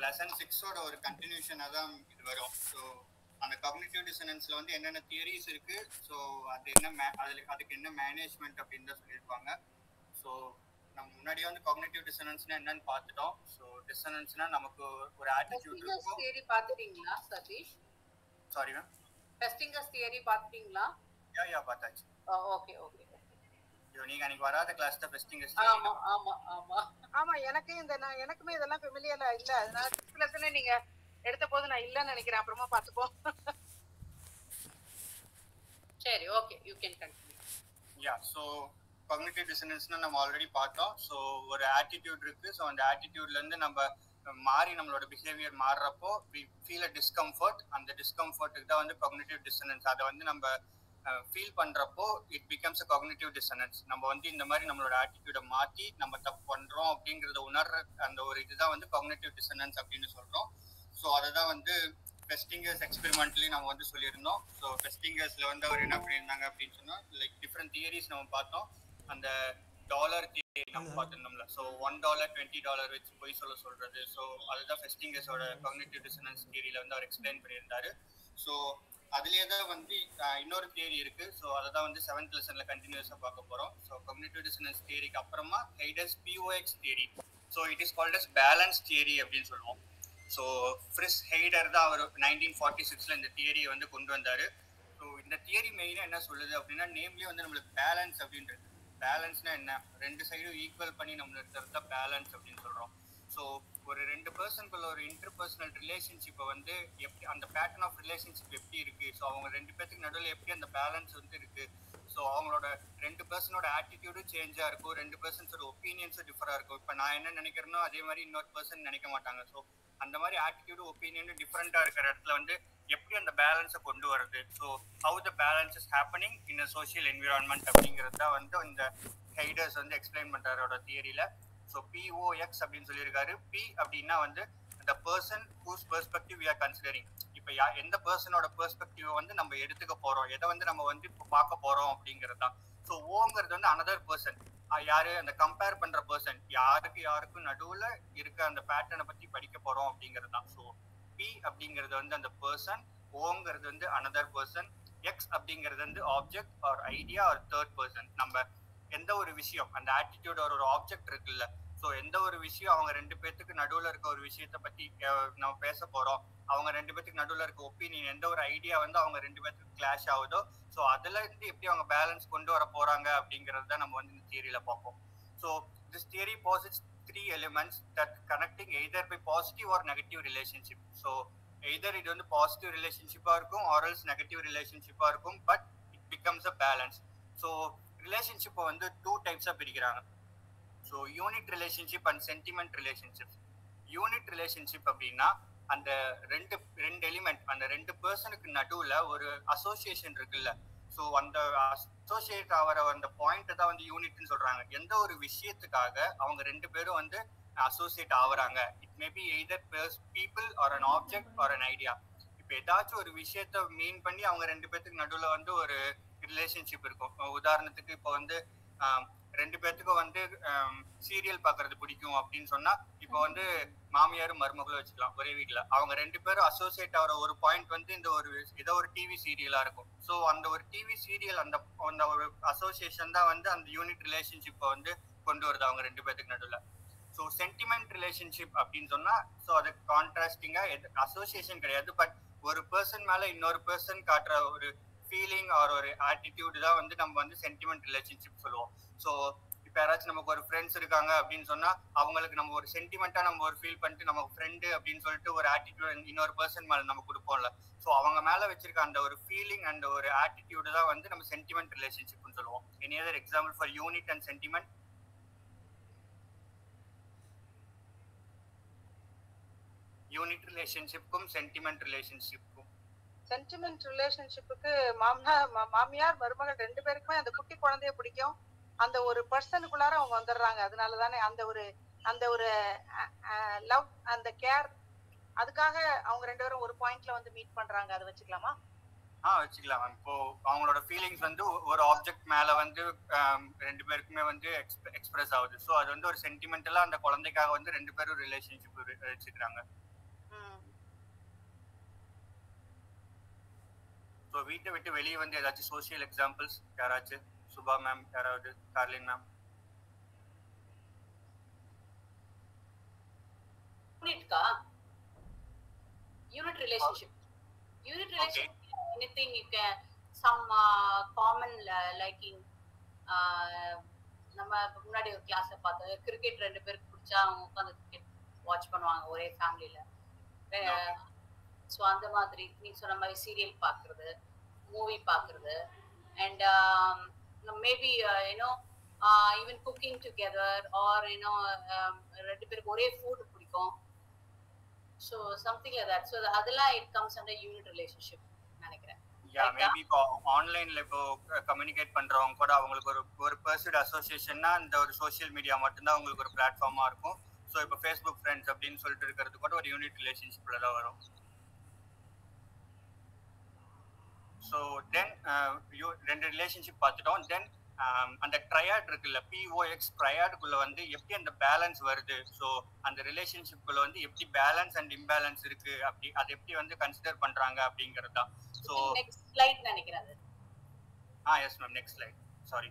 Lesson 6ஓட ஒரு கண்டினியூஷனாக தான் இது வரும். ஸோ அந்த காக்னிட்டிவ் டிசனன்ஸில் வந்து என்னென்ன தியரிஸ் இருக்குது, ஸோ அது என்ன அதுக்கு என்ன மேனேஜ்மெண்ட் அப்படின்னு தான் சொல்லியிருப்பாங்க. ஸோ நம்ம முன்னாடியே வந்து காக்னிட்டிவ் டிசனன்ஸ்னா என்னன்னு பார்த்துட்டோம். ஸோ டிசனன்ஸ்னா நமக்கு ஒரு ஆட்டிடியூட் இருக்கும். தியரி பார்த்துட்டீங்களா Sathish? Sorry ma'am, Festinger's theory பார்த்துட்டீங்களா? யா பார்த்தாச்சு. Okay okay. நீங்க அன்னைக்கு வராத கிளாஸ் தான் ஃபெஸ்டிங்கர்ஸ். ஆமா ஆமா ஆமா ஆமா, எனக்குமே இதெல்லாம் ஃபெமிலியரா இல்ல. அதனால லெசனே நீங்க எடுத்த போது நான் இல்லன்னு நினைக்கிறேன். அப்புறமா பாத்துப்போம். சரி, okay, you can continue. Yeah, so cognitive டிசனன்ஸ்னா நம்ம ஆல்ரெடி பார்த்தோம். ஸோ ஒரு ஆட்டிடியூட் இருக்கு. ஸோ அந்த ஆட்டிடியூட்ல இருந்து நம்ம மாறி நம்மளோட பிஹேவியர் மாறுறப்போ வி ஃபீல் அ டிஸ்கம்ஃபர்ட். அந்த டிஸ்கம்ஃபர்ட்டுக்கு தான் வந்து காக்னிட்டிவ் டிசனன்ஸ். அதை வந்து நம்ம ஃபீல் பண்றப்போ இட் பிகம்ஸ் அ காக்னிட்டிவ் டிசனன்ஸ். நம்ம வந்து இந்த மாதிரி நம்மளோட ஆட்டிடியூடை மாற்றி நம்ம தப்பு பண்றோம் அப்படிங்கிறத உணர்ற அந்த ஒரு இதுதான் வந்து காக்னிட்டிவ் டிசனன்ஸ் அப்படின்னு சொல்றோம். ஸோ அதை தான் வந்து ஃபெஸ்டிங்கர்ஸ் எக்ஸ்பெரிமெண்ட்லேயும் நம்ம வந்து சொல்லியிருந்தோம். ஸோ ஃபெஸ்டிங்கர்ஸில் வந்து அவர் என்ன பண்ணியிருந்தாங்க அப்படின்னு சொன்னால், லைக் டிஃப்ரெண்ட் தியரிஸ் நம்ம பார்த்தோம். அந்த டாலர் தியரி நம்ம பார்த்துருந்தோம்ல. ஸோ $1 $20 வச்சு போய் சொல்றது. ஸோ அதுதான் ஃபெஸ்டிங்கர்ஸோட காக்னிட்டிவ் டிசனன்ஸ் தியரியில் வந்து அவர் எக்ஸ்பிளைன் பண்ணியிருந்தாரு. ஸோ அதுலேயே தான் வந்து இன்னொரு தியரி இருக்கு. ஸோ அதை தான் வந்து 7th லெசன்ல கண்டினியூஸாக பார்க்க போகிறோம். ஸோ காக்னிட்டிவ் டிசனன்ஸ் தியரிக்கு அப்புறமா Heider's POX theory. So it is called as balance theory அப்படின்னு சொல்லுவோம். ஸோ ஃப்ரிஸ் ஹெய்டர் தான் அவர் 1946 இந்த தியரியை வந்து கொண்டு வந்தார். ஸோ இந்த தியரி மெயினாக என்ன சொல்லுது அப்படின்னா, நேம்லேயே வந்து நம்மளுக்கு பேலன்ஸ் அப்படின்றது. பேலன்ஸ்னா என்ன? ரெண்டு சைடும் ஈக்குவல் பண்ணி நம்ம இருக்கிறது தான் பேலன்ஸ் அப்படின்னு சொல்கிறோம். ஸோ ஒரு ரெண்டு பர்சனுக்குள்ள ஒரு இன்டர்பர்சனல் ரிலேஷன்ஷிப்பை வந்து எப்படி, அந்த பேட்டர்ன் ஆஃப் ரிலேஷன்ஷிப் எப்படி இருக்குது, ஸோ அவங்க ரெண்டு பேர்த்துக்கு நடுவில் எப்படி அந்த பேலன்ஸ் வந்து இருக்குது. ஸோ அவங்களோட ரெண்டு பர்சனோட ஆட்டிடியூடும் சேஞ்சாக இருக்கும், ரெண்டு பர்சன்ஸோட ஒப்பீனியன்ஸும் டிஃபராக இருக்கும். இப்போ நான் என்ன நினைக்கிறேனோ அதே மாதிரி இன்னொரு பர்சன் நினைக்க மாட்டாங்க. ஸோ அந்த மாதிரி ஆட்டிடியூடு ஒப்பீனியனும் டிஃப்ரெண்ட்டாக இருக்கிற இடத்துல வந்து எப்படி அந்த பேலன்ஸை கொண்டு வருது. So how the balance is happening in a social environment அப்படிங்கிறது தான் வந்து இந்த ஹைடர்ஸ் வந்து எக்ஸ்பிளைன் பண்ணுறாரோட தியரியில். ஸோ POX அப்படின்னு சொல்லியிருக்காரு. P அப்படின்னா வந்து the person whose perspective we are considering. இப்போ எந்த பர்சனோட பெர்ஸ்பெக்டிவை வந்து நம்ம எடுத்துக்க போகிறோம், எதை வந்து நம்ம வந்து இப்போ பார்க்க போகிறோம் அப்படிங்கிறது தான். ஸோ ஓங்கிறது வந்து அனதர் பர்சன். யாரு? அந்த கம்பேர் பண்ணுற பர்சன். யாருக்கும் நடுவில் இருக்க அந்த பேட்டர்னை பற்றி படிக்க போகிறோம் அப்படிங்கிறது தான். ஸோ P அப்படிங்கிறது வந்து அந்த பர்சன், ஓங்கிறது வந்து அனதர் பர்சன், X அப்படிங்கிறது வந்து object or idea or third person. நம்ம எந்த ஒரு விஷயம், அந்த ஆட்டிடியூட் ஒரு ஆப்ஜெக்ட் இருக்குல்ல, ஸோ எந்த ஒரு விஷயம் அவங்க ரெண்டு பேர்த்துக்கு நடுவில் இருக்க ஒரு விஷயத்தை பற்றி நம்ம பேச போகிறோம், அவங்க ரெண்டு பேர்த்துக்கு நடுவில் இருக்க ஒப்பீனியன், எந்த ஒரு ஐடியா வந்து அவங்க ரெண்டு பேர்த்துக்கு கிளாஷ் ஆகுதோ, ஸோ அதில் இருந்து எப்படி அவங்க பேலன்ஸ் கொண்டு வர போகிறாங்க அப்படிங்கிறது தான் நம்ம வந்து இந்த தியரியில் பார்ப்போம். So this theory posits 3 elements that connecting either by positive or negative relationship. So either இது வந்து பாசிட்டிவ் ரிலேஷன்ஷிப்பாக இருக்கும் ஆர் எல்ஸ் நெகட்டிவ் ரிலேஷன்ஷிப்பாக இருக்கும், but it becomes a balance. So ரிலேஷன்ஷிப்பை வந்து 2 டைப்ஸாக பிரிக்கிறாங்க. So unit relationship and sentiment relationship. Unit relationship அப்படின்னா அந்த ரெண்டு எலிமெண்ட், அந்த ரெண்டு பர்சனுக்கு நடுவில் ஒரு அசோசியேஷன் இருக்குல்ல, ஸோ அந்த அசோசியேட் ஆகிற அந்த பாயிண்ட் தான் வந்து யூனிட்னு சொல்கிறாங்க. எந்த ஒரு விஷயத்துக்காக அவங்க ரெண்டு பேரும் வந்து அசோசியேட் ஆகுறாங்க. It may be either people or an object or an idea. இப்போ ஏதாச்சும் ஒரு விஷயத்த மீன் பண்ணி அவங்க ரெண்டு பேர்த்துக்கு நடுவில் வந்து ஒரு ரிலேஷன்ஷிப் இருக்கும். உதாரணத்துக்கு இப்போ வந்து ரெண்டு பேர்த்துக்கும் வந்து சீரியல் பார்க்கறது பிடிக்கும் அப்படின்னு சொன்னா, இப்போ வந்து மாமியாரும் மருமகளும் வச்சுக்கலாம் ஒரே வீட்டில். அவங்க ரெண்டு பேரும் அசோசியேட் ஆகிற ஒரு பாயிண்ட் வந்து இந்த ஒரு ஏதோ ஒரு டிவி சீரியலா இருக்கும். ஸோ அந்த ஒரு டிவி சீரியல் அந்த ஒரு அசோசியேஷன் தான் வந்து அந்த யூனிட் ரிலேஷன்ஷிப்பை வந்து கொண்டு வருது அவங்க ரெண்டு பேர்த்துக்கு நடுவில். ஸோ சென்டிமெண்ட் ரிலேஷன்ஷிப் அப்படின்னு சொன்னா, ஸோ அது கான்ட்ராஸ்டிங்கா அசோசியேஷன் கிடையாது, பட் ஒரு பர்சன் மேல இன்னொரு பர்சன் காட்டுற ஒரு ஃபீலிங் ஆர் ஒரு ஆட்டிடியூடு தான் வந்து நம்ம வந்து சென்டிமெண்ட் ரிலேஷன்ஷிப் சொல்லுவோம். ஸோ இப்போ யாராச்சும் நமக்கு ஒரு ஃப்ரெண்ட்ஸ் இருக்காங்க அப்படின்னு சொன்னா, அவங்களுக்கு நம்ம ஒரு சென்டிமெண்டா நம்ம ஒரு ஃபீல் பண்ணிட்டு நம்ம ஃப்ரெண்டு அப்படின்னு சொல்லிட்டு ஒரு ஆட்டிடியூட் இன்னொரு பர்சன் மேல நம்ம கொடுப்போம்ல. ஸோ அவங்க மேல வச்சிருக்க அந்த ஒரு ஃபீலிங் அண்ட் ஒரு ஆட்டிடியூடு தான் வந்து நம்ம சென்டிமெண்ட் ரிலேஷன்ஷிப்னு சொல்லுவோம். Any other example for unit and sentiment? Unit ரிலேஷன்ஷிப்புக்கும் சென்டிமெண்ட் ரிலேஷன்ஷிப்புக்கும். சென்டிமெண்ட் ரிலேஷன்ஷிப்புக்கு மாமியார் மருமகள் ரெண்டு பேருக்குமே அந்த குட்டி குழந்தைய பிடிக்கும். அந்த ஒரு பர்சனுக்குள்ளார அவங்க வந்துடுறாங்க. அதனால தானே அந்த ஒரு லவ், அந்த கேர், அதுக்காக அவங்க ரெண்டு பேரும் ஒரு பாயிண்ட்ல வந்து மீட் பண்றாங்க. அதை வச்சுக்கலாமா? வச்சுக்கலாம். இப்போ அவங்களோட ஃபீலிங்ஸ் வந்து ஒரு ஆப்ஜெக்ட் மேல வந்து ரெண்டு பேருக்குமே வந்து எக்ஸ்பிரஸ் ஆகுது. ஸோ அது வந்து ஒரு சென்டிமெண்டலா அந்த குழந்தைக்காக வந்து ரெண்டு பேரும் ரிலேஷன்ஷிப் வச்சுக்கிறாங்க. ஸோ வீட்டை விட்டு வெளியே வந்து ஏதாச்சும் சோஷியல் எக்ஸாம்பிள்ஸ் யாராச்சும்? சுபா மேம், யாராவது? Carlin ma'am? Unit relationship. Anything you can, some common liking. நம்ம முன்னாடி ஒரு கிளாஸ்ல பார்த்தோம், கிரிக்கெட் 2 பேருக்கு பிடிச்சா அவங்க உட்காந்து கிரிக்கெட் வாட்ச் பண்ணுவாங்க ஒரே ஃபேமிலியில. ஸோ அந்த மாதிரி நீங்க சொன்ன மாதிரி சீரியல் பார்க்கறது, மூவி பார்க்கறது, and maybe you know even cooking together or you know 2 பேருக்கு ஒரே ஃபுட் பிடிக்கும். So something like that. So அதெல்லாம் it comes under unit relationship நினைக்கிறேன். Yeah, maybe இப்போ ஆன்லைன்ல இப்போ கம்யூனிகேட் பண்றவங்க கூட அவங்களுக்கு ஒரு பர்சூட் அசோசியேஷன்னா இந்த ஒரு சோஷியல் மீடியா மட்டும்தான் அவங்களுக்கு ஒரு பிளாட்ஃபார்மா இருக்கும். ஸோ இப்போ ஃபேஸ்புக் ஃப்ரெண்ட்ஸ் அப்படின்னு சொல்லிட்டு இருக்கிறது கூட ஒரு யூனிட் ரிலேஷன்ஷிப்ல தான் வரும். ஸோ தென் 2 ரிலேஷன்ஷிப் பார்த்துட்டோம். தென் அந்த ட்ரையாட் இருக்குல்ல, POX ட்ரையாடுக்குள்ள வந்து எப்படி அந்த பேலன்ஸ் வருது, ஸோ அந்த ரிலேஷன்ஷிப்குள்ள வந்து எப்படி பேலன்ஸ் அண்ட் இம்பேலன்ஸ் இருக்கு, அப்படி அதை எப்படி வந்து கன்சிடர் பண்றாங்க அப்படிங்கிறது தான். ஸோ நெக்ஸ்ட் ஸ்லைட் நினைக்கிறேன். Yes ma'am, next slide. Sorry.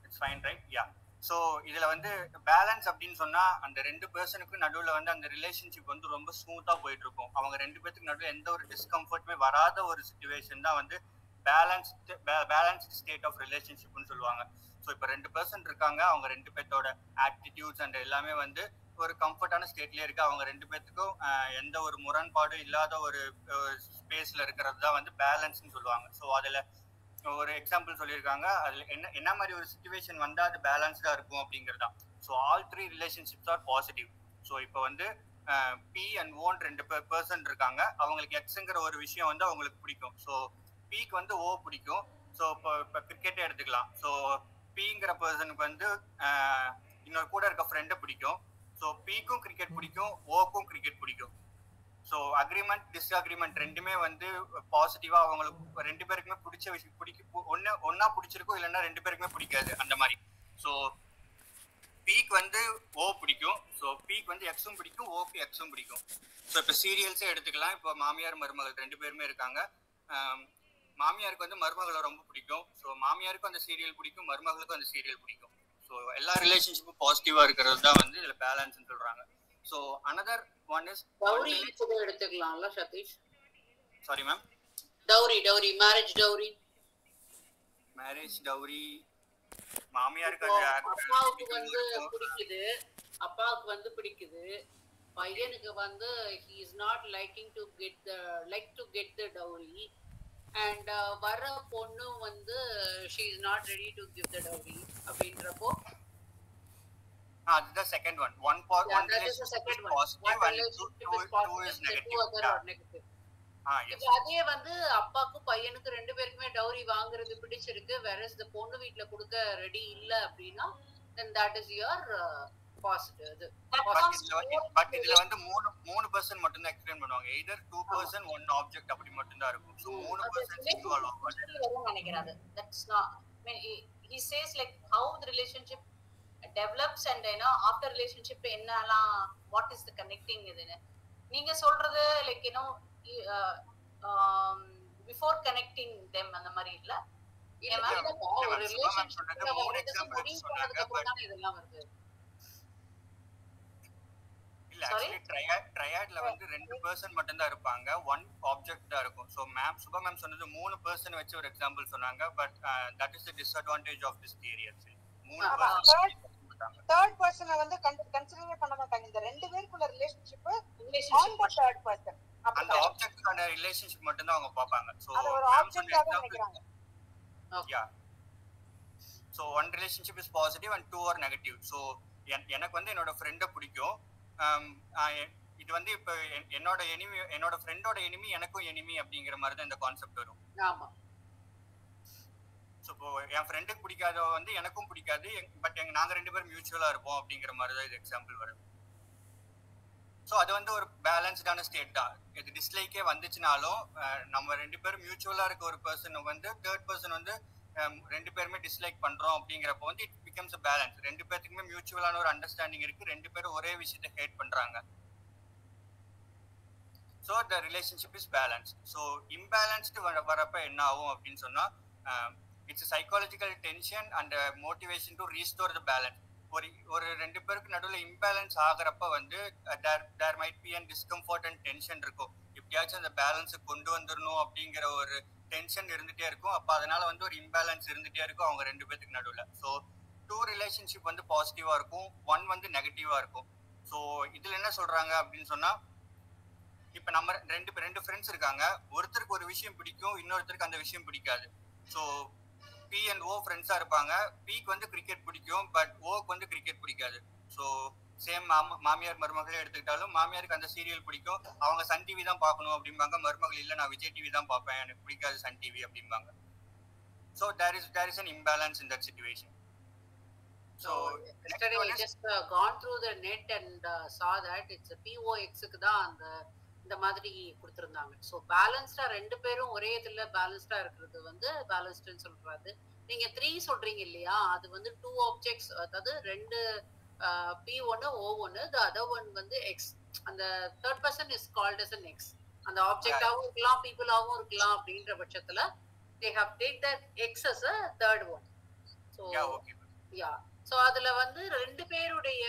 It's fine right? Ya. So இதில் வந்து பேலன்ஸ் அப்படின்னு சொன்னால் அந்த 2 பர்சனுக்கும் நடுவில் வந்து அந்த ரிலேஷன்ஷிப் வந்து ரொம்ப ஸ்மூத்தாக போயிட்டு இருக்கும். அவங்க 2 பேருக்கு நடுவில் எந்த ஒரு டிஸ்கம்ஃபர்ட்டுமே வராத ஒரு சுச்சுவேஷன் தான் வந்து பேலன்ஸ்டு ஸ்டேட் ஆஃப் ரிலேஷன்ஷிப்னு சொல்லுவாங்க. ஸோ இப்போ 2 பர்சன் இருக்காங்க, அவங்க 2 பேர்த்தோட ஆட்டிடியூட்ஸ் அண்ட் எல்லாமே வந்து ஒரு கம்ஃபர்டான ஸ்டேட்லேயே இருக்குது. அவங்க 2 பேர்த்துக்கும் எந்த ஒரு முரண்பாடும் இல்லாத ஒரு ஸ்பேஸில் இருக்கிறது தான் வந்து பேலன்ஸ்ன்னு சொல்லுவாங்க. ஸோ அதில் ஒரு எக்ஸாம்பிள் சொல்லியிருக்காங்க, அதில் என்ன மாதிரி ஒரு சுச்சுவேஷன் வந்தால் அது பேலன்ஸ்டாக இருக்கும் அப்படிங்கிறது தான். So all 3 relationships are positive. So இப்போ வந்து P அண்ட் O 2 பர்சன் இருக்காங்க, அவங்களுக்கு எக்ஸுங்கிற ஒரு விஷயம் வந்து அவங்களுக்கு பிடிக்கும். ஸோ Pக்கு வந்து O பிடிக்கும். ஸோ இப்போ கிரிக்கெட்டே எடுத்துக்கலாம். ஸோ Pங்கிற பர்சனுக்கு வந்து இன்னொரு கூட இருக்க ஃப்ரெண்டை பிடிக்கும். ஸோ Pக்கும் கிரிக்கெட் பிடிக்கும், Oக்கும் கிரிக்கெட் பிடிக்கும். ஸோ அக்ரிமெண்ட் டிஸ்அக்ரிமெண்ட் ரெண்டுமே வந்து பாசிட்டிவா அவங்களுக்கு 2 பேருக்குமே பிடிச்ச விஷயம் ஒன்னா பிடிச்சிருக்கும், இல்லைன்னா 2 பேருக்குமே பிடிக்காது அந்த மாதிரி. ஸோ Pக்கு வந்து O பிடிக்கும், ஸோ Pக்கு வந்து Xும் பிடிக்கும், Oக்கு Xும் பிடிக்கும். ஸோ இப்போ சீரியல்ஸே எடுத்துக்கலாம். இப்போ மாமியார் மருமகள் 2 பேருமே இருக்காங்க. மாமியாருக்கு வந்து மருமகளை ரொம்ப பிடிக்கும், ஸோ மாமியாருக்கும் அந்த சீரியல் பிடிக்கும், மருமகளுக்கும் அந்த சீரியல் பிடிக்கும். ஸோ எல்லா ரிலேஷன்ஷிப்பும் பாசிட்டிவா இருக்கிறது தான் வந்து இதுல பேலன்ஸ்னு சொல்றாங்க. So another one is dowry கூட எடுத்துக்கலாம்ல Satish? Sorry ma'am? Dowry, marriage dowry மாமியாருக்கு அப்பாவுக்கு வந்து பிடிக்குது, பையனுக்கு வந்து he is not liking to get the dowry, and வர பொண்ணு வந்து she is not ready to give the dowry அப்படின்றப்போ the second one. One relationship is positive and two is negative. Yes. அதே வந்து அப்பாக்கும் பையனுக்கு 2 பேருக்குமே டவுரி வாங்குறது பிடிச்சிருக்கு, whereas the பொண்ணு வீட்ல கொடுக்க ரெடி இல்ல அப்படினா then that is your positive. But இதுல வந்து மூணு பர்சன் மட்டும் தான் எக்ஸ்பிளைன் பண்ணுவாங்க. either 2 person 1 object அப்படி மட்டும் தான் இருக்கும். So 3 persons இன்வால்வ் ஆகும் நினைக்கிறாரு. That's not, I mean, he says like how the relationship develops and after relationship என்னலாம் what is the connecting இதுன்னு நீங்க சொல்றது like before connecting them அந்த மாதிரி இல்ல ஒரு ரிலேஷன்ஷிப்ல மூணு எக்ஸாம்பிள் சொன்னாங்க. இதெல்லாம் வருது இல்ல, ஆக்சுவலி ட்ரையாட்ல வந்து 2 பர்சன் மட்டும் தான் இருப்பாங்க, 1 ஆப்ஜெக்ட் தான் இருக்கும். சோ மேம் சுபா மேம் சொன்னது 3 பர்சன் வச்சு ஒரு எக்ஸாம்பிள் சொன்னாங்க. But that is the disadvantage of this theory. Actually 3 person third பர்சனை வந்து கன்சிடர் பண்ண மாட்டாங்க. இந்த 2 பேருக்குள்ள relationship and the third person, அந்த ஆப்ஜெக்ட்கான ரிலேஷன்ஷிப் மட்டும் தான் அவங்க பாப்பாங்க. சோ அது ஒரு ஆப்ஜெக்ட்டா தான் நினைக்கிறாங்க. Yeah. So one relationship is positive and 2 are negative. So எனக்கு வந்து என்னோட ஃப்ரெண்ட பிடிக்கும். இது வந்து இப்ப என்னோட ஃப்ரெண்டோட எனிமி எனக்கும் எனிமி அப்படிங்கிற மாதிரி தான் இந்த கான்செப்ட் வரும். ஆமா. ஸோ இப்போ என் ஃப்ரெண்டுக்கு பிடிக்காத வந்து எனக்கும் பிடிக்காது, பட் நாங்கள் 2 பேரும் மியூச்சுவலா இருப்போம் அப்படிங்கிற மாதிரி தான் இது எக்ஸாம்பிள் வரும். ஸோ அது வந்து ஒரு பேலன்ஸ்டான ஸ்டேட் தான். இது டிஸ்லைக்கே வந்துச்சுனாலும் நம்ம 2 பேரும் மியூச்சுவலா இருக்க ஒரு பர்சன் வந்து தேர்ட் பர்சன் வந்து ரெண்டு பேருமே டிஸ்லைக் பண்றோம் அப்படிங்கிறப்ப வந்து இட் பிகம்ஸ் அ பேலன்ஸ். ரெண்டு பேருக்குமே மியூச்சுவலான ஒரு அண்டர்ஸ்டாண்டிங் இருக்கு, ரெண்டு பேரும் ஒரே விஷயத்தை ஹேட் பண்றாங்க. So the relationship is balance. So imbalanced வரப்ப என்ன ஆகும் அப்படின்னு சொன்னா it's psychological tension and motivation to restore the balance. ஒரு ரெண்டு பேருக்கு நடுவில் இம்பேலன்ஸ் ஆகிறப்ப வந்து there might be and discomfort and tension இருக்கும். எப்படியாச்சும் அந்த பேலன்ஸை கொண்டு வந்துடணும் அப்படிங்கிற ஒரு டென்ஷன் இருந்துட்டே இருக்கும். அப்போ அதனால வந்து ஒரு இம்பேலன்ஸ் இருந்துட்டே இருக்கும் அவங்க ரெண்டு பேருக்கு நடுவில். ஸோ டூ ரிலேஷன்ஷிப் வந்து பாசிட்டிவா இருக்கும், ஒன் வந்து நெகட்டிவா இருக்கும். ஸோ இதுல என்ன சொல்றாங்க அப்படின்னு சொன்னா இப்ப நம்ம ரெண்டு ஃப்ரெண்ட்ஸ் இருக்காங்க, ஒருத்தருக்கு ஒரு விஷயம் பிடிக்கும், இன்னொருத்தருக்கு அந்த விஷயம் பிடிக்காது. ஸோ பி அண்ட் ஓ ஃப்ரெண்ட்ஸா இருப்பாங்க. பிக்கு வந்து கிரிக்கெட் பிடிக்கும், பட் ஓக்கு வந்து கிரிக்கெட் பிடிக்காது. ஸோ சேம் மாமியார் மருமகளே எடுத்துக்கிட்டாலும் மாமியாருக்கு அந்த சீரியல் பிடிக்கும், அவங்க சன் டிவி தான் பார்க்கணும் அப்படிம்பாங்க. மருமகள் இல்லை, நான் விஜய் டிவி தான் பார்ப்பேன், எனக்கு பிடிக்காது சன் டிவி அப்படிம்பாங்க. So there is an imbalance in that situation. So yesterday I just gone through the net and saw that it's a POX க்கு தான் இந்த மாதிரி கொடுத்திருந்தாங்க. ஸோ பேலன்ஸ்டா ரெண்டு பேரும் ஒரே இதுல பேலன்ஸ்டா இருக்கிறது வந்து பேலன்ஸ்டுன்னு சொல்றாரு. நீங்க 3 சொல்றீங்க இல்லையா, அது வந்து 2 ஆப்ஜெக்ட்ஸ், அதாவது ரெண்டு P1 O1, the other one வந்து X. அந்த third person is called as an X. அந்த ஆப்ஜெக்டாவும் இருக்கலாம், பீப்புளாவும் இருக்கலாம். அப்படின்ற பட்சத்துல they have take that X as a third one. So yeah, so அதுல வந்து ரெண்டு பேருடைய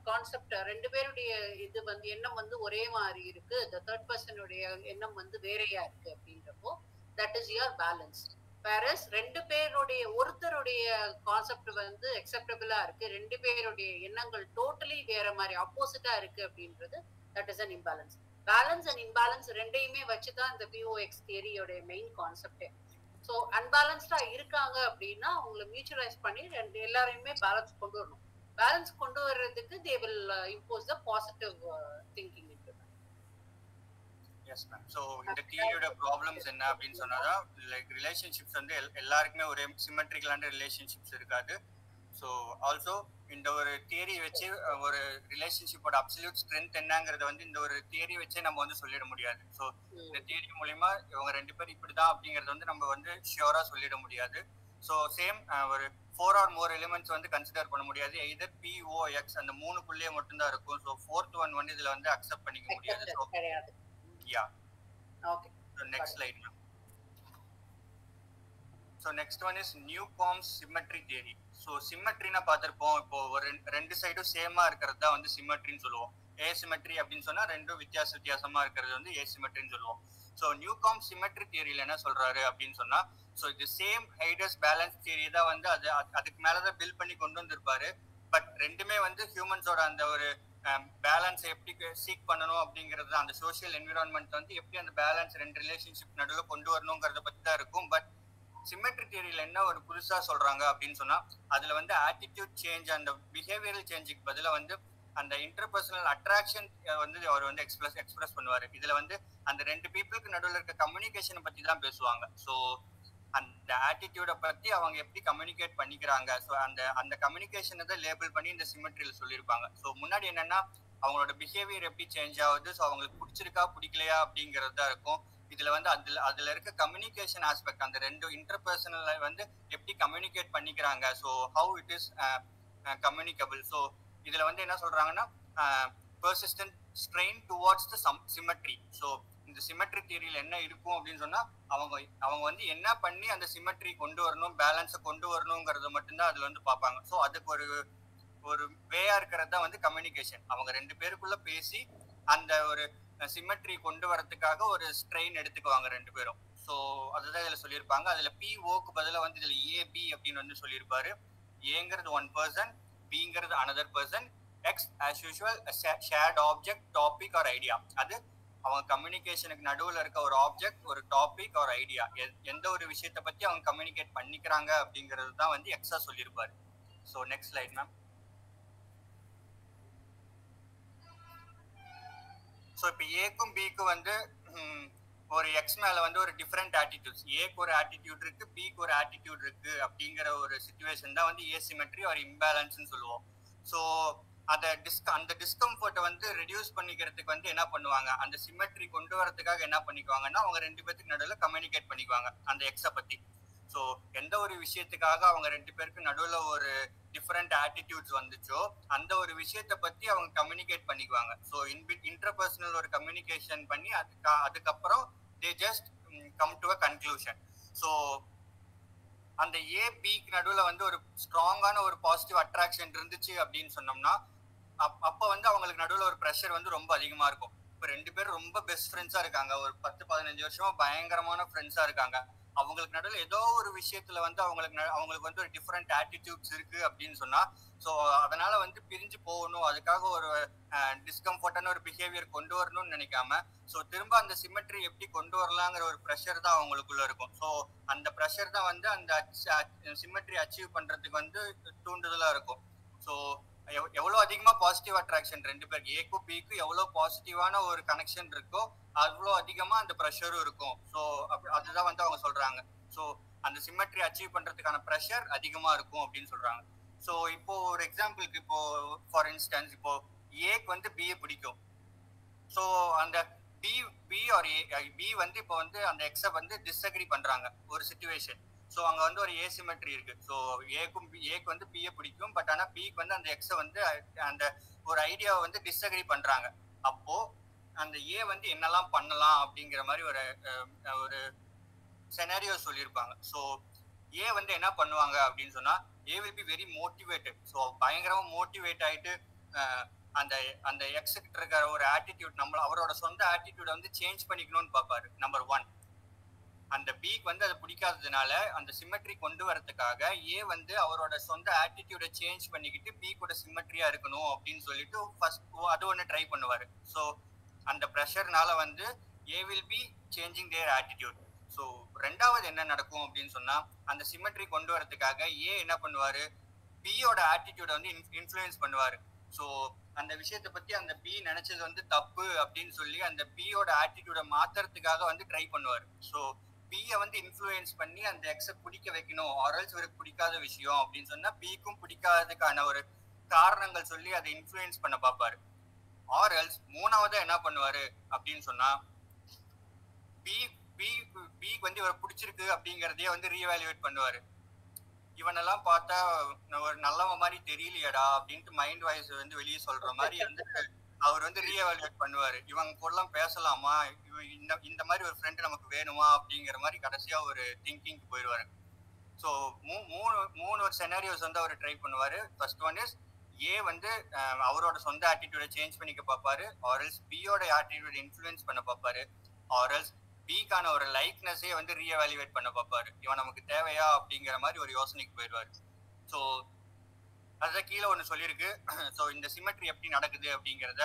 கான்செப்ட், ரெண்டு பேருடைய இது வந்து எண்ணம் வந்து ஒரே மாதிரி இருக்கு, the third person உடைய எண்ணம் வந்து வேறையா இருக்கு அப்படின்றப்போ that is your balance. whereas ரெண்டு பேருடைய ஒருத்தருடைய கான்செப்ட் வந்து அக்செப்டபிளா இருக்கு, ரெண்டு பேருடைய எண்ணங்கள் டோட்டலி வேற மாதிரி ஆப்போசிட்டா இருக்கு அப்படின்றது that is an imbalance. Balance and imbalance ரெண்டையுமே வச்சுதான் இந்த POX தியரியோட மெயின் கான்செப்டே. ஸோ அன்பேலன்ஸ்டா இருக்காங்க அப்படின்னா அவங்களை மியூச்சுவலைஸ் பண்ணி எல்லாரையுமே பேலன்ஸ் கொண்டு வரணும். பேலன்ஸ் கொண்டு வர்றதுக்கு they will impose the positive thinking. Yes ma'am. So இந்த தியரியோட ப்ராப்ளம்ஸ் என்ன அப்படின்னு சொன்னாதான், லைக் ரிலேஷன்ஷிப்ஸ் வந்து எல்லாருக்குமே ஒரே சிமெட்ரிக்கலான ரிலேஷன்ஷிப்ஸ் இருக்காது. ஸோ ஆல்சோ இந்த ஒரு தியரி வச்சு ஒரு ரிலேஷன்ஷிப்போட அப்சல்யூட் ஸ்ட்ரென்த் என்னங்கிறத வந்து இந்த ஒரு தியரி வச்சே நம்ம வந்து சொல்லிட முடியாது. ஸோ இந்த தியரி மூலியமா இவங்க ரெண்டு பேரும் இப்படிதான் அப்படிங்கறத வந்து நம்ம வந்து ஷியோரா சொல்லிட முடியாது. ஸோ சேம் ஒரு 4 or more எலிமெண்ட்ஸ் வந்து கன்சிடர் பண்ண முடியாது. எய்தர் POX அந்த மூணுக்குள்ளேயே மட்டும்தான் இருக்கும். ஸோ ஃபோர்த் ஒன் வந்து இதுல வந்து அக்செப்ட் பண்ணிக்க முடியாது. So yeah, okay. So next slide ma'am. So next one is Newcomb's symmetry theory. So சிமெட்ரினா பார்த்துருப்போம், இப்போ ஒரு ரெண்டு சைடும் சேமா இருக்கிறது தான் வந்து சிமெட்ரின்னு சொல்லுவோம். ஏசிமெட்ரி அப்படின்னு சொன்னா ரெண்டும் வித்தியாசமா இருக்கிறது வந்து ஏசிமெட்ரின்னு சொல்லுவோம். ஸோ நியூகாம் சிமெட்ரி தியரியில என்ன சொல்றாரு அப்படின்னு சொன்னா, ஸோ இது சேம் ஹைடஸ் பேலன்ஸ் தியரி தான் வந்து அதுக்கு மேலதான் பில்ட் பண்ணி கொண்டு வந்திருப்பாரு. பட் ரெண்டுமே வந்து ஹியூமன்ஸோட அந்த ஒரு பேலன்ஸ் எப்படி சீக் பண்ணணும் அப்படிங்கிறது, அந்த சோசியல் என்விரான்மெண்ட் வந்து எப்படி அந்த பேலன்ஸ் ரெண்டு ரிலேஷன்ஷிப் நடுவில் கொண்டு வரணுங்கிறத பத்தி தான் இருக்கும். பட் சிமெட்ரி தியரியில என்ன ஒரு புதுசா சொல்றாங்க அப்படின்னு சொன்னா, அதுல வந்து ஆட்டிடியூட் சேஞ்ச் அந்த பிஹேவியரல் சேஞ்சுக்கு பதிலாக வந்து அந்த இன்டர்பர்சனல் அட்ராக்ஷன் வந்து அவர் வந்து எக்ஸ்பிரஸ் பண்ணுவாரு. இதுல வந்து அந்த ரெண்டு பீப்புளுக்கு நடுவில் இருக்க கம்யூனிகேஷனை பத்தி தான் பேசுவாங்க. ஸோ அந்த ஆட்டிடியூட பத்தி அவங்க எப்படி கம்யூனிகேட் பண்ணிக்கிறாங்க, ஸோ அந்த கம்யூனிகேஷனை தான் லேபிள் பண்ணி இந்த சிமெட்ரியில சொல்லியிருப்பாங்க. ஸோ முன்னாடி என்னன்னா அவங்களோட பிஹேவியர் எப்படி சேஞ்ச் ஆகுது, ஸோ அவங்களுக்கு பிடிச்சிருக்கா பிடிக்கலையா அப்படிங்கிறது தான் இருக்கும். இதுல வந்து அதுல இருக்க கம்யூனிகேஷன் ஆஸ்பெக்ட், அந்த ரெண்டு இன்டர்பர்சனல் வந்து எப்படி கம்யூனிகேட் பண்ணிக்கிறாங்க, so how it is communicable. So இதுல வந்து என்ன சொல்றாங்கன்னா persistent strain towards the symmetry. So இந்த சிமெட்ரி தியரியில என்ன இருக்கும் அப்படின்னு சொன்னா, அவங்க வந்து என்ன பண்ணி அந்த சிமெட்ரி கொண்டு வரணும், பேலன்ஸை கொண்டு வரணுங்கிறத மட்டும்தான் அதுல வந்து பார்ப்பாங்க. ஸோ அதுக்கு ஒரு வேயா இருக்கிறது தான் வந்து கம்யூனிகேஷன். அவங்க ரெண்டு பேருக்குள்ள பேசி அந்த ஒரு சிமெட்ரி கொண்டு வரதுக்காக ஒரு ஸ்ட்ரெயின் எடுத்துக்குவாங்க ரெண்டு பேரும். ஸோ அதுதான் இதுல சொல்லியிருப்பாங்க. அதுல POக்கு பதிலாக வந்து இதுல AB அப்படின்னு வந்து சொல்லியிருப்பாரு. ஏங்கிறது ஒன் பர்சன், பிங்கிறது another person, X as usual shared object, topic or idea. அது அவங்க கம்யூனிகேஷனுக்கு நடுவில் இருக்க ஒரு ஆப்ஜெக்ட், ஒரு டாபிக், ஒரு ஐடியா, எந்த ஒரு விஷயத்தை பத்தி அவங்க கம்யூனிகேட் பண்ணிக்கிறாங்க அப்படிங்கிறது தான் வந்து எக்ஸா சொல்லியிருப்பாரு. So next slide ma'am. So இப்போ ஏக்கும் பிக்கும் வந்து ஒரு எக்ஸ் மேல வந்து ஒரு டிஃப்ரெண்ட் ஆட்டிடியூட்ஸ், ஏக்கு ஒரு ஆட்டிடியூட் இருக்கு, பிக்கு ஒரு ஆட்டிடியூட் இருக்கு அப்படிங்கிற ஒரு சிச்சுவேஷன் தான் வந்து ஏசிமெட்ரி ஒரு இம்பேலன்ஸ்னு சொல்லுவோம். ஸோ அந்த டிஸ்கம்ஃபர்ட்டை வந்து ரெடியூஸ் பண்ணிக்கிறதுக்கு வந்து என்ன பண்ணுவாங்க, அந்த சிமெட்ரி கொண்டு வரதுக்காக என்ன பண்ணிக்குவாங்கன்னா அவங்க ரெண்டு பேத்துக்கு நடுவில் கம்யூனிகேட் பண்ணிக்குவாங்க அந்த எக்ஸை பத்தி. ஸோ எந்த ஒரு விஷயத்துக்காக அவங்க 2 பேருக்கு நடுவில் ஒரு டிஃப்ரெண்ட் ஆட்டிடியூட்ஸ் வந்துச்சோ அந்த ஒரு விஷயத்தை பத்தி அவங்க கம்யூனிகேட் பண்ணிக்குவாங்க. ஸோ இன்டர்பர்சனல் ஒரு கம்யூனிகேஷன் பண்ணி அதுக்கப்புறம் they just come to a conclusion. So அந்த ஏ பிக்கு நடுவில் வந்து ஒரு ஸ்ட்ராங்கான ஒரு பாசிட்டிவ் அட்ராக்ஷன் இருந்துச்சு அப்படின்னு சொன்னோம்னா அப்போ வந்து அவங்களுக்கு நடுவில் ஒரு ப்ரெஷர் வந்து ரொம்ப அதிகமா இருக்கும். இப்போ 2 பேரும் ரொம்ப பெஸ்ட் ஃப்ரெண்ட்ஸா இருக்காங்க, ஒரு 10-15 வருஷமா பயங்கரமான ஃப்ரெண்ட்ஸா இருக்காங்க. அவங்களுக்கு நடுவில் ஏதோ ஒரு விஷயத்துல வந்து அவங்களுக்கு வந்து ஒரு டிஃப்ரெண்ட் ஆட்டிடியூட்ஸ் இருக்கு அப்படின்னு சொன்னா ஸோ அதனால வந்து பிரிஞ்சு போகணும், அதுக்காக ஒரு டிஸ்கம்ஃபர்டான ஒரு பிஹேவியர் கொண்டு வரணும்னு நினைக்காம ஸோ திரும்ப அந்த சிமெட்ரி எப்படி கொண்டு வரலாங்கிற ஒரு ப்ரெஷர் தான் அவங்களுக்குள்ள இருக்கும். ஸோ அந்த ப்ரெஷர் தான் வந்து அந்த சிமெட்ரி அச்சீவ் பண்றதுக்கு வந்து தூண்டுதலா இருக்கும். ஸோ எவ்வளவு அதிகமா பாசிட்டிவ் அட்ராக்ஷன் 2 பேருக்கு ஏக்கும் பிக்கும் எவ்வளவு பாசிட்டிவான ஒரு கனெக்ஷன் இருக்கோ அவ்வளோ அதிகமா அந்த ப்ரெஷரும் இருக்கும். ஸோ அதுதான் வந்து அவங்க சொல்றாங்க. ஸோ அந்த சிமெட்ரி அச்சீவ் பண்றதுக்கான ப்ரெஷர் அதிகமா இருக்கும் அப்படின்னு சொல்றாங்க. ஸோ இப்போ ஒரு எக்ஸாம்பிளுக்கு இப்போ ஃபார் இன்ஸ்டன்ஸ் இப்போ ஏக்கு வந்து பிஏ பிடிக்கும். ஸோ அந்த பி வந்து இப்போ வந்து அந்த எக்ஸை வந்து டிஸ்அக்ரி பண்றாங்க ஒரு சிச்சுவேஷன். ஸோ அங்கே வந்து ஒரு ஏசிமெட்ரி இருக்கு. ஸோ ஏக்கு வந்து பிஏ பிடிக்கும், பட் ஆனால் பிக்கு வந்து அந்த எக்ஸை வந்து அந்த ஒரு ஐடியாவை வந்து டிஸ்அக்ரி பண்றாங்க. அப்போ அந்த ஏ வந்து என்னெல்லாம் பண்ணலாம் அப்படிங்கிற மாதிரி ஒரு செனாரியோ சொல்லியிருப்பாங்க. ஸோ ஏ வந்து என்ன பண்ணுவாங்க அப்படின்னு சொன்னா A will be very motivated. So பயங்கரமா மோட்டிவேட் ஆயிட்டு அந்த அந்த எக்ஸ் கிட்ட இருக்கிற ஒரு ஆட்டிடியூட் அவரோட சொந்த ஆட்டிடியூட வந்து சேஞ்ச் பண்ணிக்கணும்னு பார்ப்பாரு. நம்பர் 1. அந்த பிக்கு வந்து அது பிடிக்காததுனால அந்த சிமெட்ரி கொண்டு வரதுக்காக ஏ வந்து அவரோட சொந்த ஆட்டிடியூட சேஞ்ச் பண்ணிக்கிட்டு பி கூட சிமெட்ரியா இருக்கணும் அப்படின்னு சொல்லிட்டு ஃபர்ஸ்ட் அது ஒன்று ட்ரை பண்ணுவாரு. ஸோ அந்த ப்ரெஷர்னால வந்து A will be changing their attitude. So ரெண்டாவது என்ன நடக்கும் அப்படின்னு சொன்னா அந்த சிமெட்ரி கொண்டு வரதுக்காக ஏ என்ன பண்ணுவாரு, பியோட ஆட்டிடியூட வந்து இன்ஃப்ளூயன்ஸ் பண்ணுவாரு. ஸோ அந்த விஷயத்தை பத்தி அந்த பி நினைச்சது வந்து தப்பு அப்படின்னு சொல்லி அந்த பியோட ஆட்டிடியூட மாத்துறதுக்காக வந்து ட்ரை பண்ணுவாரு. ஸோ பியை வந்து இன்ஃப்ளூயன்ஸ் பண்ணி அந்த எக்ஸை பிடிக்க வைக்கணும், ஆரல்ஸ் இவருக்கு பிடிக்காத விஷயம் அப்படின்னு சொன்னா பிக்கும் பிடிக்காததுக்கான ஒரு காரணங்கள் சொல்லி அதை இன்ஃப்ளூயன்ஸ் பண்ண பார்ப்பாரு. ஆரல்ஸ் மூணாவது என்ன பண்ணுவாரு அப்படின்னு சொன்னா பி வந்து இவரை பிடிச்சிருக்கு அப்படிங்கறதையே வந்து ரீவேல்யூவேட் பண்ணுவாரு. இவனெல்லாம் பார்த்தா ஒரு நல்லவன் மாதிரி தெரியலையடா அப்படின்ட்டு மைண்ட் வாய்ஸ் வந்து வெளியே சொல்ற மாதிரி வந்து அவர் வந்து ரீஎவாலுவேட் பண்ணுவாரு. இவங்க கூடலாம் பேசலாமா, இந்த மாதிரி ஒரு ஃப்ரெண்ட் நமக்கு வேணுமா அப்படிங்கிற மாதிரி கடைசியா ஒரு திங்கிங் போயிடுவாரு. ஸோ மூணு ஒரு செனாரியோஸ் வந்து அவர் ட்ரை பண்ணுவாரு. ஃபர்ஸ்ட் ஒன் இஸ் ஏ வந்து அவரோட சொந்த ஆட்டிடியூட சேஞ்ச் பண்ணிக்க பார்ப்பாரு, ஆர்எல்ஸ் பியோட ஆட்டிடியூட இன்ஃப்ளூயன்ஸ் பண்ண பார்ப்பாரு, ஆர்எல்ஸ் பிக்கான ஒரு லைக்னஸே வந்து ரீஎவாலுவேட் பண்ண பார்ப்பாரு. இவன் நமக்கு தேவையா அப்படிங்கிற மாதிரி ஒரு யோசனைக்கு போயிடுவாரு. ஸோ அதுதான் கீழே ஒன்று சொல்லியிருக்கு. ஸோ இந்த சிமெட்ரி எப்படி நடக்குது அப்படிங்கிறத.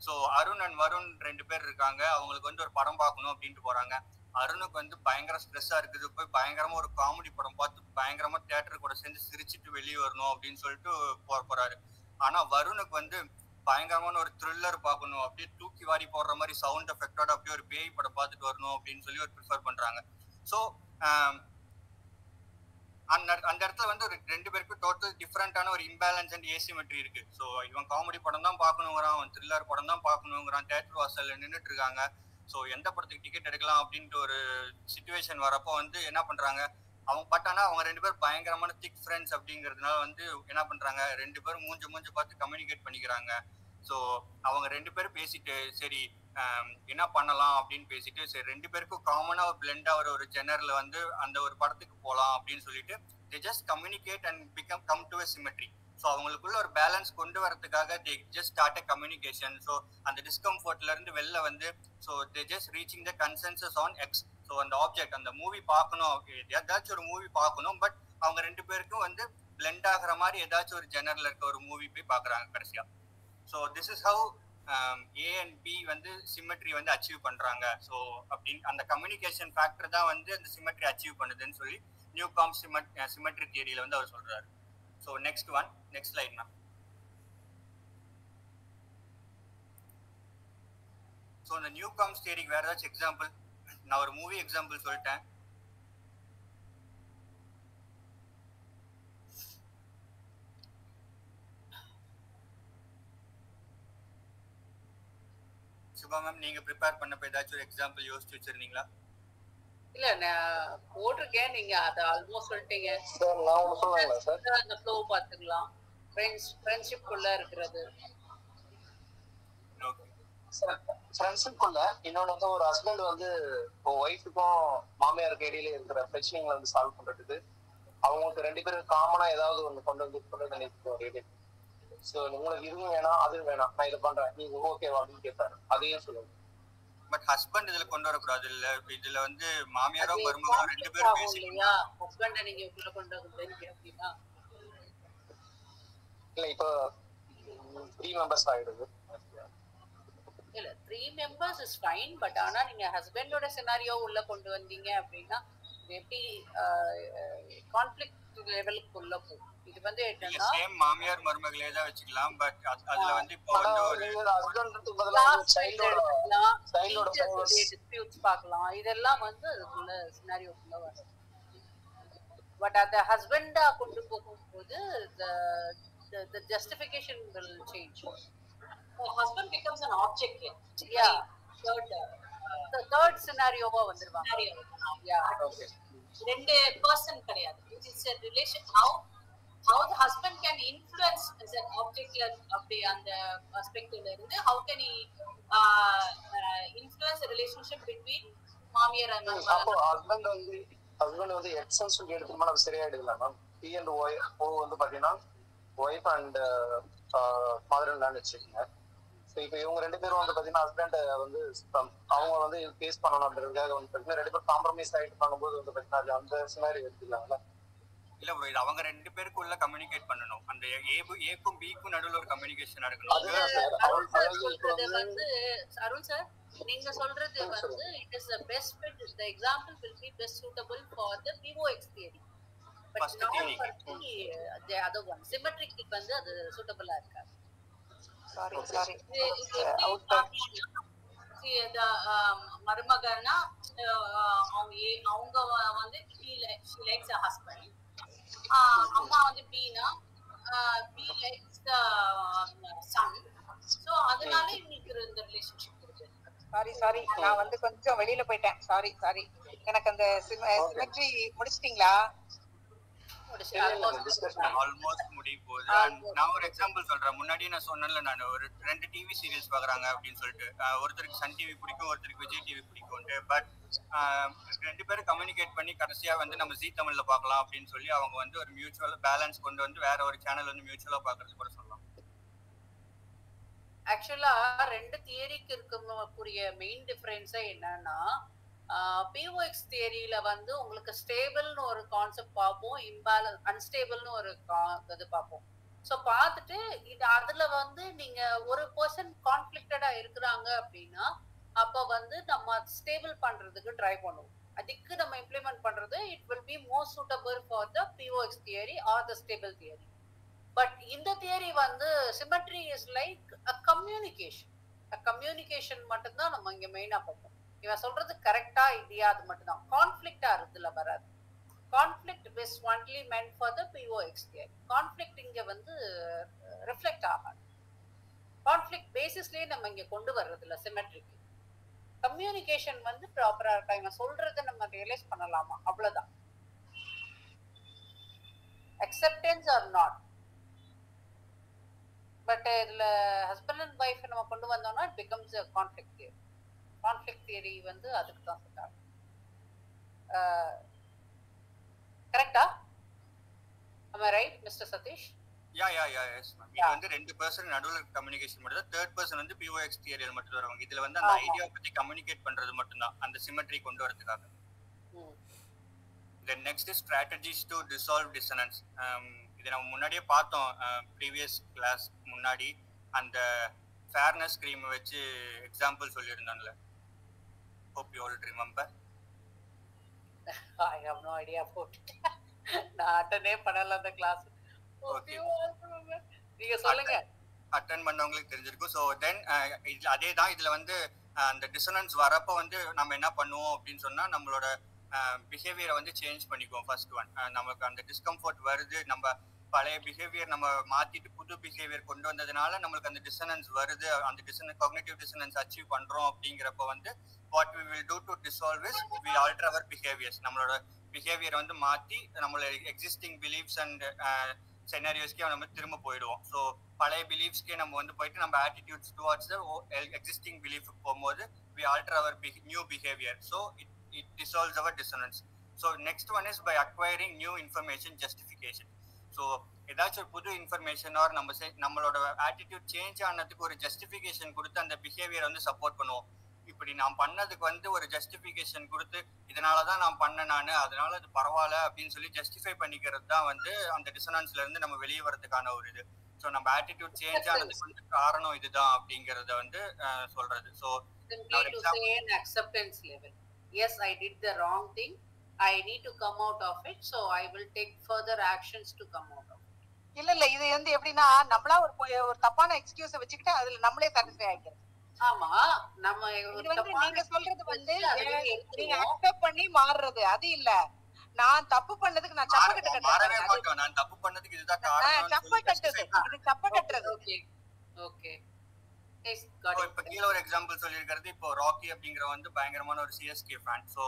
ஸோ அருண் அண்ட் வருண் 2 பேர் இருக்காங்க, அவங்களுக்கு வந்து ஒரு படம் பார்க்கணும் அப்படின்ட்டு போறாங்க. அருணுக்கு வந்து பயங்கர ஸ்ட்ரெஸ்ஸா இருக்குது, போய் பயங்கரமா ஒரு காமெடி படம் பார்த்து பயங்கரமா தியேட்டர் கூட சேர்ந்து சிரிச்சுட்டு வெளியே வரணும் அப்படின்னு சொல்லிட்டு போறாரு. ஆனா வருணுக்கு வந்து பயங்கரமான ஒரு த்ரில்லர் பார்க்கணும், அப்படியே தூக்கி வாரி போடுற மாதிரி சவுண்ட் எஃபெக்டோட அப்படியே ஒரு பேய் படம் பார்த்துட்டு வரணும் அப்படின்னு சொல்லி ஒரு ப்ரிஃபர் பண்றாங்க. ஸோ அந்த இடத்துல வந்து ஒரு 2 பேருக்கு டோட்டல் டிஃப்ரெண்டான ஒரு இம்பேலன்ஸ் அண்ட் ஏசிமெட்ரி இருக்கு. ஸோ இவன் காமெடி படம் தான் பார்க்கணுங்கிறான், அவன் த்ரில்லர் படம் தான் பார்க்கணுங்கிறான், தியேட்டர் வாசல்ல நின்றுட்டு இருக்காங்க. ஸோ எந்த படத்துக்கு டிக்கெட் எடுக்கலாம் அப்படின்ட்டு ஒரு சிச்சுவேஷன் வரப்போ வந்து என்ன பண்றாங்க அவங்க. பட் ஆனால் அவங்க 2 பேரும் பயங்கரமான திக் ஃப்ரெண்ட்ஸ் அப்படிங்கிறதுனால வந்து என்ன பண்றாங்க, 2 பேரும் மூஞ்சி பார்த்து கம்யூனிகேட் பண்ணிக்கிறாங்க. ஸோ அவங்க 2 பேரும் பேசிட்டு சரி என்ன பண்ணலாம் அப்படின்னு பேசிட்டு சரி 2 பேருக்கும் காமனா ஒரு பிளெண்ட் ஆகிற ஒரு ஜெனர்ல வந்து அந்த ஒரு படத்துக்கு போகலாம் அப்படின்னு சொல்லிட்டு they just communicate and come to a symmetry. So அவங்களுக்குள்ள ஒரு பேலன்ஸ் கொண்டு வரதுக்காக they just start a communication. So அந்த டிஸ்கம்ஃபர்ட்ல இருந்து வெளில வந்து so they just reaching the consensus on X. So அந்த ஆப்ஜெக்ட் அந்த மூவி பார்க்கணும், ஏதாச்சும் ஒரு மூவி பார்க்கணும், பட் அவங்க 2 பேருக்கும் வந்து பிளெண்ட் ஆகிற மாதிரி ஏதாச்சும் ஒரு ஜெனர்ல இருக்க ஒரு மூவி போய் பார்க்குறாங்க கடைசியா. So this is how A and B வந்து சிமெட்ரி வந்து அச்சீவ் பண்றாங்க. ஸோ அப்படின்னு அந்த கம்யூனிகேஷன் ஃபேக்டர் தான் வந்து அந்த சிமெட்ரி அச்சீவ் பண்ணுதுன்னு சொல்லி நியூகாம் சிமெட்ரி தியரியில வந்து அவர் சொல்றாரு. So next slide ma'am. So இந்த நியூகாம்ஸ் தியரிக்கு வேற ஏதாச்சும் எக்ஸாம்பிள்? நான் ஒரு மூவி எக்ஸாம்பிள் சொல்லிட்டேன். சுபா மேம், நீங்க ப்ரிப்பேர் பண்ணப்ப ஏதாச்சும் ஒரு எக்ஸாம்பிள் யோசிச்சு வச்சிருந்தீங்களா? இல்ல நான் போட்டிருக்கேன், நீங்க அதை ஆல்மோஸ்ட் சொல்லிட்டீங்க. சார் நான் ஒன்று சொல்லுங்களா சார்? அந்த ஃப்ளோ பார்த்துக்கலாம். ஃப்ரெண்ட்ஷிப் குள்ள இருக்கிறது. ஃப்ரெண்ட்ஷிப்குள்ள இன்னொன்று வந்து ஒரு ஹஸ்பண்ட் வந்து இப்போ ஒய்ஃபுக்கும் மாமியாருக்கு இடையில இருக்கிற பிரச்சனைகளை வந்து சால்வ் பண்றதுக்கு அவங்களுக்கு 2 பேரும் காமனா ஏதாவது ஒன்று கொண்டு வந்து நினைக்கிறோம். ஸோ உங்களுக்கு இதுவும் வேணாம் அதுவும் வேணாம், நான் இதை பண்றேன், நீங்க ஓகேவா அப்படின்னு கேட்பாரு, அதையும் சொல்லுங்க. பட் ஹஸ்பண்ட் இதுல கொண்டு வரக்கூடாது இல்ல, இதுல வந்து மாமியாரோ மருமகளோ 2 பேரும் பேசிக்கலாம். ஹஸ்பண்ட நீங்க உள்ள கொண்டு வந்து அப்படின்னா இல்ல இப்போ 3 மெம்பர்ஸ் ஆயிடுது. இல்ல 3 members இஸ் ஃபைன். பட் ஆனா நீங்க ஹஸ்பண்டோட சினாரியோ உள்ள கொண்டு வந்தீங்க அப்படின்னா எப்படி கான்ஃப்ளிக்ட் லெவலுக்கு உள்ள போகும். இது வந்து என்னன்னா சேம் மாமியார் மருமகளே தான் வச்சுக்கலாம். பட் அதுல வந்து இப்போ வந்து ஒரு ஹஸ்பண்டுக்கு பதிலா சைல்டோட டிஸ்பியூட்ஸ் பார்க்கலாம். இதெல்லாம் வந்து அதுக்குள்ள சினாரியோக்குள்ள வரும். பட் அந்த ஹஸ்பண்டா கொண்டு போகும்போது the justification will change. The husband becomes an object here. Yeah. Third scenario வந்துருவாங்க. Yeah. Okay. ரெண்டு person கிடையாது. It is a relation. How the husband can influence as an object அப்படி அந்த perspective இருந்து how can he influence a relationship between மாமியார் and mother. அப்போ husband வந்து எக்ஸன்ஸ் எடுத்துமா அது சரியாயிடுதுல மேம். பி அண்ட் ஓ வந்து பாத்தீங்கன்னா ஒய்ஃப் அண்ட் மதர் இன் லான்னு வச்சுக்கோங்க. ஸோ இப்போ இவங்க 2 பேரும் வந்து பாத்தீங்கன்னா ஹஸ்பண்ட் வந்து அவங்க வந்து ஃபேஸ் பண்ணணும் அப்படின்றதுக்காக வந்து பாத்தீங்கன்னா 2 பேரும் காம்ப்ரமைஸ் ஆகிட்டு பண்ணும்போது வந்து பாத்தீங்கன்னா அந்த சினாரி எடுத்துக்கலாம்ல. இல்ல ப்ரோ, இது அவங்க 2 பேருக்குள்ள கம்யூனிகேட் பண்ணணும். அந்த ஏக்கும் பிக்கும் நடுவுல ஒரு கம்யூனிகேஷன் இருக்கணும். வந்து அருண் சார் நீங்க சொல்றது வந்து it is the best fit. The example will be best suitable for the POX theory. But First not theory. for the other one. Symmetric வந்து அது சூட்டபிளா இருக்காது. சாரி மருமகன்னா அவங்க வந்து she likes a husband. அம்மா வந்து பீனா B likes the son. So அதனால இன்னைக்கு இந்த ரிலேஷன்ஷிப் இருக்கு. சாரி நான் வந்து கொஞ்சம் வெளியில போயிட்டேன். சாரி எனக்கு அந்த சிமெட்ரி முடிச்சிட்டீங்களா? ஆல்மோஸ்ட் முடிய போகுது. நான் ஒரு எக்ஸாம்பிள் சொல்றேன். முன்னாடி நான் சொன்னேன்ல, நான் ஒரு 2 டிவி சீரியல்ஸ் பாக்குறாங்க அப்படின்னு சொல்லிட்டு, ஒருத்தருக்கு சன் டிவி பிடிக்கும், ஒருத்தருக்கு விஜய் டிவி பிடிக்கும்ட்டு. பட் 2 பேரும் கம்யூனிகேட் பண்ணி கடைசியா வந்து நம்ம ஜீ தமிழ்ல பார்க்கலாம் அப்படின்னு சொல்லி அவங்க வந்து ஒரு மியூச்சுவல் பேலன்ஸ் கொண்டு வந்து வேற ஒரு சேனல் வந்து மியூச்சுவலா பாக்குறது கூட சொல்லலாம். ஆக்சுவலா 2 தியரிக்கு இருக்கக்கூடிய மெயின் டிஃபரன்ஸே என்னன்னா POX தியரியில வந்து உங்களுக்கு ஸ்டேபிள்னு ஒரு கான்செப்ட் பார்ப்போம், அன்ஸ்டேபிள்னு ஒரு இது பார்ப்போம். ஸோ பார்த்துட்டு இது அதுல வந்து நீங்க ஒரு பர்சன் கான்ஃப்ளிக்டடா இருக்கிறாங்க அப்படின்னா அப்போ வந்து நம்ம ஸ்டேபிள் பண்றதுக்கு ட்ரை பண்ணுவோம். அதுக்கு நம்ம இம்ப்ளிமெண்ட் பண்றது it will be more suitable for the POX theory or the stable theory. But இந்த தியரி வந்து symmetry is like a communication மட்டும்தான் நம்ம இங்க மெயினா பார்ப்போம். இவன் சொல்றது கரெக்டா இல்லையா அது மட்டும்தான். கான்ஃப்ளிக்டா இதுல வராது. Conflict is only meant for the POX theory. Conflict இங்க வந்து ரிஃப்ளெக்ட் ஆகாது. கான்ஃப்ளிக்ட் பேசிஸ்லயே நம்ம இங்க கொண்டு வர்றது இல்ல சிமெட்ரிக்கு. கம்யூனிகேஷன் வந்து ப்ராப்பரா இருக்கா, இவன் சொல்றதை நம்ம ரியலைஸ் பண்ணலாமா, அவ்வளவுதான். Acceptance or not. பட் இதுல ஹஸ்பண்ட் அண்ட் ஒய்ஃப் நம்ம கொண்டு வந்தோம்னா it becomes a conflict theory. Conflict theory வந்து அதுக்கு தான் சொல்றாங்க. கரெக்ட்டா? am I right Mr. Satish? Yes ma'am. இது வந்து 2 பர்சன் நடுவுல கம்யூனிகேஷன் மட்டும் தான். தேர்ட் பர்சன் வந்து POX தியரியில மட்டும் வருவாங்க. இதுல வந்து அந்த ஐடியா பத்தி கம்யூனிகேட் பண்றது மட்டும் தான், அந்த சிமெட்ரி கொண்டு வரதுக்காக. Then next is strategies to dissolve dissonance. இது நம்ம முன்னாடியே பார்த்தோம் ப்ரீவியஸ் கிளாஸ் முன்னாடி. அந்த ஃபேர்னஸ் கிரீம் வச்சு example சொல்லியிருந்தோம்ல. hope you all remember. I have no idea about it. நான் அட்டெண்டே பண்ணல அந்த கிளாஸ். Okay. நீங்க சொல்லுங்க. அட்டெண்ட் பண்ணவங்களுக்கு தெரிஞ்சிருக்கும். ஸோ தென் அதே தான் இதுல வந்து அந்த டிசனன்ஸ் வரப்போ வந்து நம்ம என்ன பண்ணுவோம் அப்படின்னு சொன்னா நம்மளோட பிஹேவியரை வந்து சேஞ்ச் பண்ணிக்குவோம். ஃபர்ஸ்ட் ஒன், நமக்கு அந்த டிஸ்கம்ஃபர்ட் வருது, நம்ம பழைய பிஹேவியர் நம்ம மாத்திட்டு புது பிஹேவியர் கொண்டு வந்ததுனால நம்மளுக்கு அந்த டிசனன்ஸ் வருது, அந்த காக்னிட்டிவ் டிசனன்ஸ் அச்சீவ் பண்றோம் அப்படிங்கிறப்ப வந்து what we will do to dissolve is we alter our behaviours. நம்மளோட பிஹேவியர் வந்து மாத்தி நம்மளோட எக்ஸிஸ்டிங் பிலீஃப்ஸ் அண்ட் செனாரியோஸ்க்கே நம்ம திரும்ப போயிடுவோம். ஸோ பழைய பிலீஃப்ஸ்க்கே நம்ம வந்து போயிட்டு நம்ம ஆட்டிடியூட்ஸ் டுவார்ட்ஸ் எக்ஸிஸ்டிங் பிலீஃப் போகும்போது we alter our new behaviour. So it dissolves our dissonance. So next one is by acquiring new information justification. So ஏதாச்சும் ஒரு புது இன்ஃபர்மேஷன் ஆர் நம்மளோட ஆட்டிடியூட் சேஞ்ச் ஆனதுக்கு ஒரு ஜஸ்டிஃபிகேஷன் கொடுத்து அந்த பிஹேவியரை வந்து சப்போர்ட் பண்ணுவோம். இப்படி நான் பண்ணதுக்கு வந்து ஒரு ஜஸ்டிஃபிகேஷன் கொடுத்து இதனாலதான் நான் பண்ணேன் அதனால அது பரவாயில்ல அப்படின்னு சொல்லி ஜஸ்டிஃபை பண்ணிக்கிறது தான் வந்து அந்த டிசனன்ஸ்ல இருந்து நம்ம வெளியே வரதுக்கான ஒரு இது. ஸோ நம்ம ஆட்டிடியூட் சேஞ்ச் ஆனதுக்கு வந்து காரணம் இதுதான் அப்படிங்கறத வந்து சொல்றது. So acceptance level. Yes, I did the wrong thing. I need to come out of it, so I will take further actions to come out of it. இல்ல இது வந்து எப்படின்னா நம்மளா ஒரு தப்பான எக்ஸ்கியூஸை வச்சுக்கிட்டு அதுல நம்மளே சாட்டிஸ்ஃபை ஆகிக்கிறது. ஆமா, நம்ம நீங்க சொல்றது வந்து நீங்க அக்செப்ட் பண்ணி மாறுறது அது இல்ல. நான் தப்பு பண்ணதுக்கு நான் சப்ப கட்ட மாட்டேன், நான் தப்பு பண்ணதுக்கு இதுதான் காரணம், சப்ப கட்டுறது, இது சப்ப கட்டுறது. ஓகே இப்ப கீழ ஒரு எக்ஸாம்பிள் சொல்லியிருக்கிறது. இப்போ ராக்கி அப்படிங்கிற வந்து பயங்கரமான ஒரு சிஎஸ்கே ஃபேன். ஸோ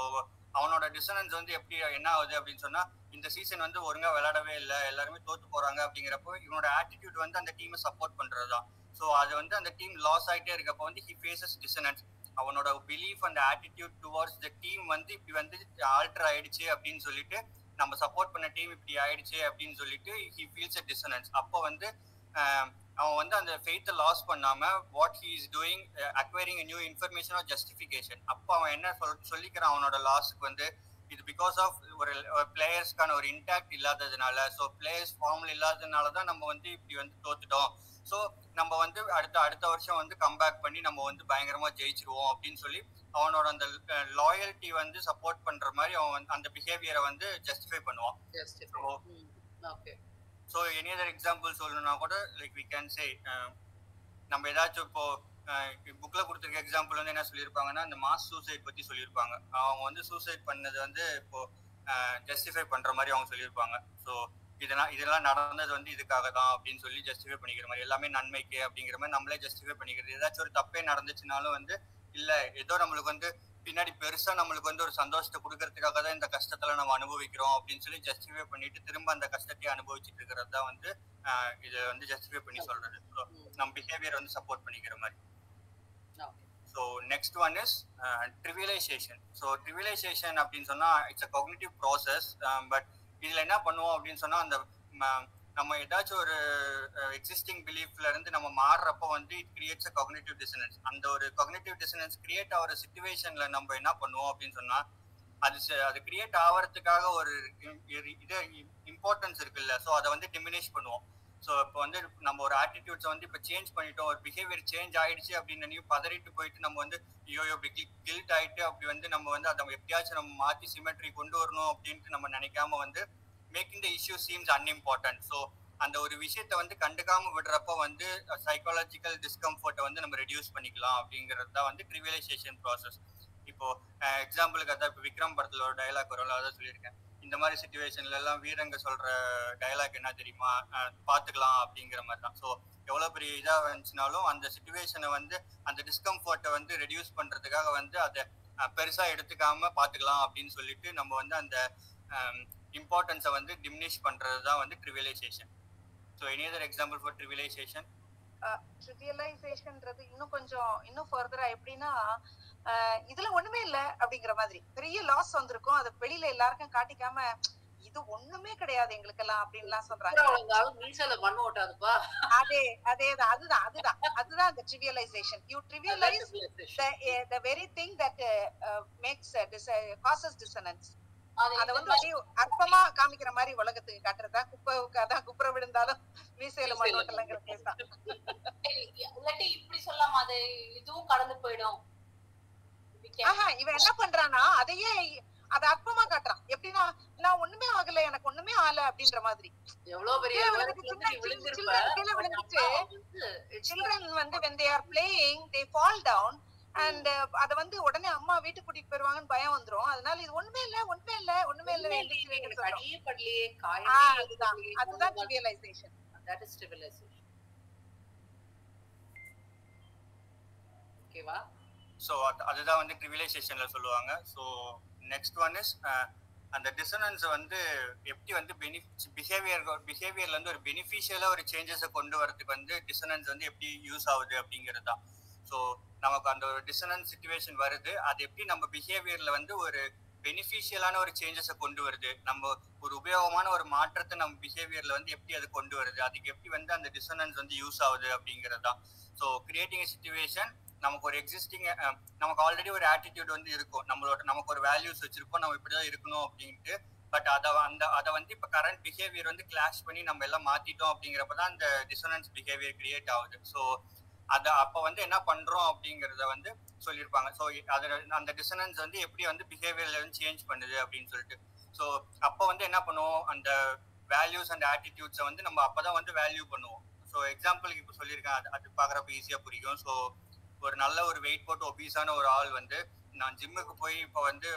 அவனோட டிசனன்ஸ் வந்து எப்படி என்ன ஆகுது அப்படின்னு சொன்னா, இந்த சீசன் வந்து ஒழுங்கா விளையாடவே இல்லை, எல்லாருமே தோத்து போறாங்க அப்படிங்கிறப்போ இவனோட ஆட்டிடியூட் வந்து அந்த டீமை சப்போர்ட் பண்றதுதான். ஸோ அது வந்து அந்த டீம் லாஸ் ஆகிட்டே இருக்கப்போ வந்து ஹி ஃபேசஸ் டிசனன்ஸ். அவனோட பிலீஃப் அந்த ஆட்டிடியூட் டுவார்ட்ஸ் த டீம் வந்து இப்படி வந்து ஆல்டர் ஆயிடுச்சு அப்படின்னு சொல்லிட்டு, நம்ம சப்போர்ட் பண்ண டீம் இப்படி ஆயிடுச்சு அப்படின்னு சொல்லிட்டு ஹி ஃபீல்ஸ் அ டிசனன்ஸ். அப்போ வந்து அவன் வந்து அந்த ஃபெய்த்தை லாஸ் பண்ணாம what he is doing acquiring new information or justification. அப்போ அவன் என்ன சொல்லிக்கிறான் அவனோட லாஸுக்கு வந்து இது பிகாஸ் ஆஃப் ஒரு பிளேயர்ஸ்க்கான ஒரு இன்டாக்ட் இல்லாததுனால, ஸோ பிளேயர்ஸ் ஃபார்ம்ல இல்லாததுனால தான் நம்ம வந்து இப்படி வந்து தோத்துட்டோம். ஸோ நம்ம வந்து அடுத்த வருஷம் வந்து கம்பேக் பண்ணி நம்ம வந்து பயங்கரமா ஜெயிச்சிருவோம் அப்படின்னு சொல்லி அவனோட அந்த லாயல்ட்டி வந்து சப்போர்ட் பண்ற மாதிரி அவன் அந்த பிஹேவியரை வந்து ஜஸ்டிஃபை பண்ணுவான். ஸோ எனி அதர் எக்ஸாம்பிள் சொல்லணும்னா கூட லைக் வி கேன் சே, நம்ம ஏதாச்சும் இப்போ புக்ல கொடுத்துருக்க எக்ஸாம்பிள் வந்து என்ன சொல்லியிருப்பாங்கன்னா, இந்த மாஸ் சூசைட் பத்தி சொல்லியிருப்பாங்க. அவங்க வந்து சூசைட் பண்ணது வந்து இப்போ ஜஸ்டிஃபை பண்ற மாதிரி அவங்க சொல்லியிருப்பாங்க. ஸோ இதெல்லாம் நடந்தது வந்து இதுக்காக தான் அப்படின்னு சொல்லி ஜஸ்டிஃபை பண்ணிக்கிற மாதிரி, எல்லாமே நன்மைக்கு அப்படிங்கிற மாதிரி நம்மளே ஜஸ்டிஃபை பண்ணிக்கிறது. ஏதாச்சும் ஒரு தப்பே நடந்துச்சுனாலும் வந்து இல்ல ஏதோ நம்மளுக்கு வந்து பின்னாடி பெருசா நம்மளுக்கு வந்து ஒரு சந்தோஷத்தை கொடுக்கறதுக்காக தான் இந்த கஷ்டத்துல நம்ம அனுபவிக்கிறோம் அப்படின்னு சொல்லி ஜஸ்டிஃபை பண்ணிட்டு திரும்ப அந்த கஷ்டத்தையே அனுபவிச்சுட்டு இருக்கிறது தான் வந்து இதை வந்து ஜஸ்டிஃபை பண்ணி சொல்றது. நம்ம பிஹேவியர் வந்து சப்போர்ட் பண்ணிக்கிற மாதிரி. So next one is trivialisation. So trivialisation அப்படின்னு சொன்னா it's a cognitive process. But இதுல என்ன பண்ணுவோம் அப்படின்னு சொன்னா, அந்த நம்ம ஏதாச்சும் ஒரு எக்ஸிஸ்டிங் பிலீஃப்ல இருந்து நம்ம மாறுறப்போ வந்து இட் கிரியேட்ஸ் அ காக்னிட்டிவ் டிசனன்ஸ். அந்த ஒரு காக்னிட்டிவ் டிசனன்ஸ் கிரியேட் ஆகிற சிச்சுவேஷன்ல நம்ம என்ன பண்ணுவோம் அப்படின்னு சொன்னா, அது கிரியேட் ஆகிறதுக்காக ஒரு இது இம்பார்ட்டன்ஸ் இருக்குல்ல, ஸோ அதை வந்து டிமினிஷ் பண்ணுவோம். ஸோ இப்போ வந்து நம்ம ஒரு ஆட்டிடியூட்ஸை வந்து இப்போ சேஞ்ச் பண்ணிட்டோம், ஒரு பிஹேவியர் சேஞ்ச் ஆயிடுச்சு அப்படின்னு பதறிட்டு போயிட்டு நம்ம வந்து ஐயோ இப்படி கில்ட் ஆயிட்டு அப்படி வந்து நம்ம வந்து அதை எப்படியாச்சும் நம்ம மாற்றி சிமெட்ரி கொண்டு வரணும் அப்படின்ட்டு நம்ம நினைக்காம வந்து making the issue seems unimportant. So அந்த ஒரு விஷயத்த வந்து கண்டுக்காம விடுறப்ப வந்து சைக்காலஜிக்கல் டிஸ்கம்ஃபர்ட்டை வந்து நம்ம ரெடியூஸ் பண்ணிக்கலாம் அப்படிங்கிறது தான் வந்து ட்ரிவியலைசேஷன் ப்ராசஸ். இப்போ எக்ஸாம்பிளுக்கு அதான் இப்போ விக்ரம் படத்துல ஒரு டைலாக் வரும்ல, அதான் சொல்லியிருக்கேன். இந்த மாதிரி சிச்சுவேஷன்ல எல்லாம் வீரங்க சொல்ற டைலாக் என்ன தெரியுமா, பாத்துக்கலாம் அப்படிங்கிற மாதிரி தான். ஸோ எவ்வளவு பெரிய இதா வந்துச்சுனாலும் அந்த சிச்சுவேஷனை வந்து அந்த டிஸ்கம்ஃபர்ட்டை வந்து ரெடியூஸ் பண்றதுக்காக வந்து அதை பெருசா எடுத்துக்காம பாத்துக்கலாம் அப்படின்னு சொல்லிட்டு நம்ம வந்து அந்த இம்பார்ட்டன்ஸை வந்து டிமினிஷ் பண்றது தான் வந்து trivialisation. So any other example for trivialisation? ட்ரிவியலைசேஷன்ன்றது இன்னும் ஃபர்தரா எப்படின்னா, இதுல ஒண்ணுமே இல்ல அப்படிங்கிற மாதிரி பெரிய லாஸ் வந்திருக்கும், அதை வெளியில எல்லாருக்கும் காட்டிக்காம இது ஒண்ணுமே கிடையாது எங்களுக்கெல்லாம் அப்படின்லாம் சொல்றாங்க. அதுதான் the trivialization. You trivialize the very thing that makes causes dissonance. அத வந்து அற்பமா காமிக்கிற மாதிரி உலகத்துக்கு காட்டுறதா, குப்பை விழுந்தாலும் மீசையில மண்ணோட்டலங்கிற கேஸ் தான். இல்லாட்டி இப்படி சொல்லாம அது இதுவும் கடந்து போயிடும். இவன் என்ன பண்றானா அதையே அத அற்பமா காட்டுறான். எப்படின்னா நான் ஒண்ணுமே ஆகல, எனக்கு ஒண்ணுமே ஆகல அப்படின்ற மாதிரி. எவ்வளவு பெரிய children வந்து when they are playing they fall down and அத வந்து உடனே அம்மா வீட்டுக்கு கூட்டிட்டு போயிருவாங்கன்னு பயம் வந்துரும். அதனால இது ஒண்ணுமே இல்ல அடியே படலையே அதுதான் trivialization. that is trivialization. ஓகேவா? ஸோ அதுதான் வந்து ட்ரிவிலைசேஷன்ல சொல்லுவாங்க. ஸோ நெக்ஸ்ட் ஒன் இஸ் அந்த டிசனன்ஸ் வந்து எப்படி வந்து பிஹேவியர்ல இருந்து ஒரு பெனிஃபிஷியலா ஒரு சேஞ்சஸை கொண்டு வரதுக்கு வந்து டிசனன்ஸ் வந்து எப்படி யூஸ் ஆகுது அப்படிங்கிறது தான். ஸோ நமக்கு அந்த ஒரு டிசனன்ஸ் சிச்சுவேஷன் வருது, அது எப்படி நம்ம பிஹேவியர்ல வந்து ஒரு பெனிஃபிஷியலான ஒரு சேஞ்சஸை கொண்டு வருது, நம்ம ஒரு உபயோகமான ஒரு மாற்றத்தை நம்ம பிஹேவியர்ல வந்து எப்படி அது கொண்டு வருது, அதுக்கு எப்படி வந்து அந்த டிசனன்ஸ் வந்து யூஸ் ஆகுது அப்படிங்கிறது தான். ஸோ கிரியேட்டிங் எ சிச்சுவேஷன், நமக்கு ஒரு எக்ஸிஸ்டிங் நமக்கு ஆல்ரெடி ஒரு ஆட்டிடியூட் வந்து இருக்கும், நமக்கு ஒரு வேல்யூஸ் வச்சிருப்போம், நம்ம இப்படிதான் இருக்கணும் அப்படின்ட்டு. பட் அதை வந்து இப்போ கரண்ட் பிஹேவியர் வந்து கிளாஷ் பண்ணி நம்ம எல்லாம் மாத்திட்டோம் அப்படிங்கிறப்பதான் அந்த டிசனன்ஸ் பிஹேவியர் கிரியேட் ஆகுது. ஸோ அப்போ வந்து என்ன பண்றோம் அப்படிங்கிறத வந்து சொல்லியிருப்பாங்க. ஸோ அந்த டிசனன்ஸ் வந்து எப்படி வந்து பிஹேவியர்ல வந்து சேஞ்ச் பண்ணுது அப்படின்னு சொல்லிட்டு. ஸோ அப்போ வந்து என்ன பண்ணுவோம், அந்த வேல்யூஸ் அண்ட் ஆட்டிடியூட்ஸை வந்து நம்ம அப்பதான் வந்து வேல்யூ பண்ணுவோம். ஸோ எக்ஸாம்பிளுக்கு இப்போ சொல்லியிருக்கேன், அது பார்க்குறப்ப ஈஸியாக புரியும். ஸோ ஒரு நல்ல ஒரு வெயிட் போட்டு ஒபீஸான ஒரு ஆள் வந்து நான் ஜிம்முக்கு போய் இப்போ வந்து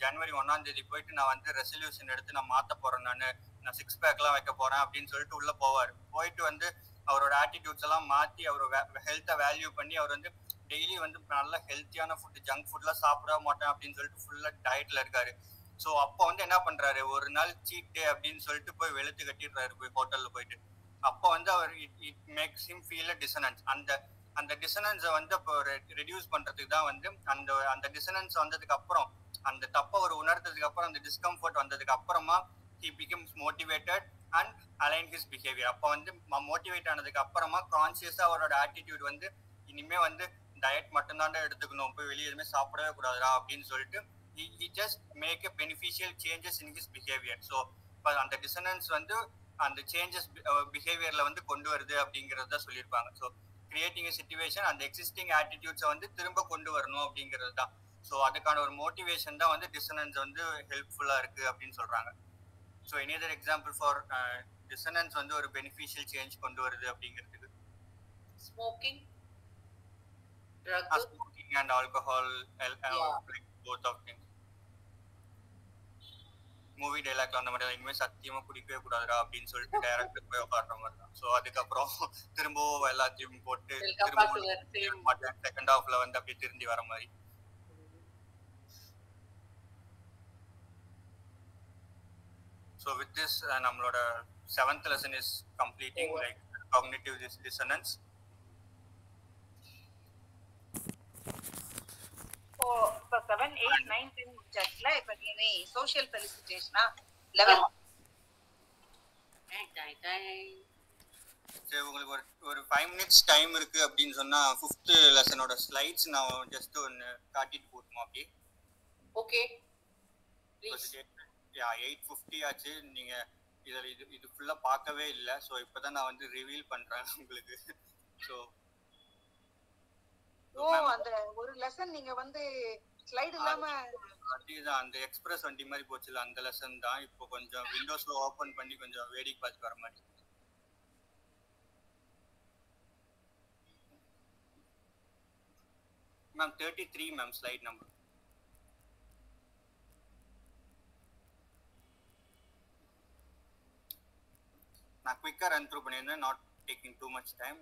ஜனவரி 1ஆம் தேதி போயிட்டு நான் வந்து ரெசல்யூஷன் எடுத்து நான் மாற்ற போறேன், நான் 6 பேக்லாம் வைக்க போறேன் அப்படின்னு சொல்லிட்டு உள்ள போவார். போயிட்டு வந்து அவரோட ஆட்டிடியூட்ஸ் எல்லாம் மாற்றி அவரோட ஹெல்த்தை வேல்யூ பண்ணி அவர் வந்து டெய்லி வந்து நல்ல ஹெல்த்தியான ஃபுட், ஜங்க் ஃபுட்லாம் சாப்பிட மாட்டேன் அப்படின்னு சொல்லிட்டு ஃபுல்லா டயட்ல இருக்காரு. ஸோ அப்போ வந்து என்ன பண்றாரு, ஒரு நாள் சீட் டே அப்படின்னு சொல்லிட்டு போய் வெளுத்து கட்டிடுறாரு போய் ஹோட்டல்ல போயிட்டு. அப்போ வந்து அவர் it makes him feel a dissonance. அந்த டிசனன்ஸை வந்து அப்போ ரெடியூஸ் பண்றதுக்கு தான் வந்து அந்த டிசனன்ஸ் வந்ததுக்கு அப்புறம், அந்த தப்பை ஒரு உணர்ந்ததுக்கு அப்புறம், அந்த டிஸ்கம்ஃபர்ட் வந்ததுக்கு அப்புறமா he becomes motivated and align his behavior. அப்போ வந்து மோட்டிவேட் ஆனதுக்கு அப்புறமா கான்சியஸா அவரோட ஆட்டிடியூட் வந்து இனிமே வந்து டயட் மட்டும்தான் எடுத்துக்கணும், போய் வெளியே எதுவுமே சாப்பிடவே கூடாதுரா அப்படின்னு சொல்லிட்டு he just make a beneficial changes in his behavior. So அந்த டிசனன்ஸ் வந்து அந்த சேஞ்சஸ் பிஹேவியர்ல வந்து கொண்டு வருது அப்படிங்கறத சொல்லியிருப்பாங்க. ஸோ கிரியேட்டிங் சிச்சுவேஷன், அந்த எக்ஸிஸ்டிங் ஆட்டிடியூட்ஸை வந்து திரும்ப கொண்டு வரணும் அப்படிங்கிறது தான். ஸோ அதுக்கான ஒரு மோட்டிவேஷன் தான் வந்து டிசனன்ஸ் வந்து ஹெல்ப்ஃபுல்லா இருக்கு அப்படின்னு சொல்றாங்க. So any other example for dissonance வந்து ஒரு பெனிஃபிஷியல் சேஞ்ச் கொண்டு வருது அப்படிங்கிறதுக்கு? Smoking, smoking and alcohol, both of things. Movie டைலாக்ல அந்த மாதிரி இனிமேல் சத்தியமா குடிக்கவே கூடாதுடா அப்படின்னு சொல்லிட்டு டைரக்டர் போய் உட்காடுற மாதிரி தான். ஸோ அதுக்கப்புறம் திரும்பவும் எல்லாத்தையும் போட்டு செகண்ட் ஹாஃப்ல வந்து அப்படியே திரும்பி வர மாதிரி. So with this நம்மளோட 7th lesson is completing like cognitive dissonance. So 7, 8, 9, 10 முடிச்சாச்சுல. இப்போ நீ சோஷியல் ஃபெலிசிட்டேஷனா 11. சரி, உங்களுக்கு ஒரு 5 minutes டைம் இருக்கு அப்படின்னு சொன்னா 5th லெசனோட ஸ்லைட்ஸ் நான் ஜஸ்ட் ஒன்னு காட்டிட்டு போட்டுமா அப்படியே? ஓகே. 8:50 ஆச்சு. நீங்க இது ஃபுல்லா பார்க்கவே இல்லை. ஸோ இப்பதான் நான் வந்து ரிவீல் பண்றேன் உங்களுக்கு. ஸோ அந்த ஒரு லெசன் நீங்க வந்து ஸ்லைட் இல்லாம அதுதான் அந்த எக்ஸ்பிரஸ் வண்டி மாதிரி போச்சுல, அந்த லெசன் தான். இப்போ கொஞ்சம் விண்டோஸ்ல ஓபன் பண்ணி கொஞ்சம் வேடிக்கை பார்த்து வர மாதிரி. Ma'am 33 ma'am slide number. நான் குயிக்கா ரன் த்ரூ பண்ணியிருந்தேன், not taking too much time.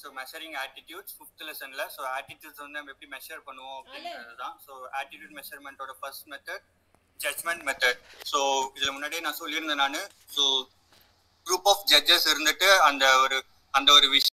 So measuring attitudes 5th லெசன்ல. ஸோ ஆட்டிடியூட்ஸ் வந்து நம்ம எப்படி மெஷர் பண்ணுவோம் அப்படிங்கிறது தான். ஸோ ஆட்டிடியூட் மெஷர்மெண்ட்டோட first method judgement method. So இதுல முன்னாடியே நான் சொல்லியிருந்தேன் நான். ஸோ குரூப் ஆஃப் ஜட்ஜஸ் இருந்துட்டு அந்த ஒரு விஷயம்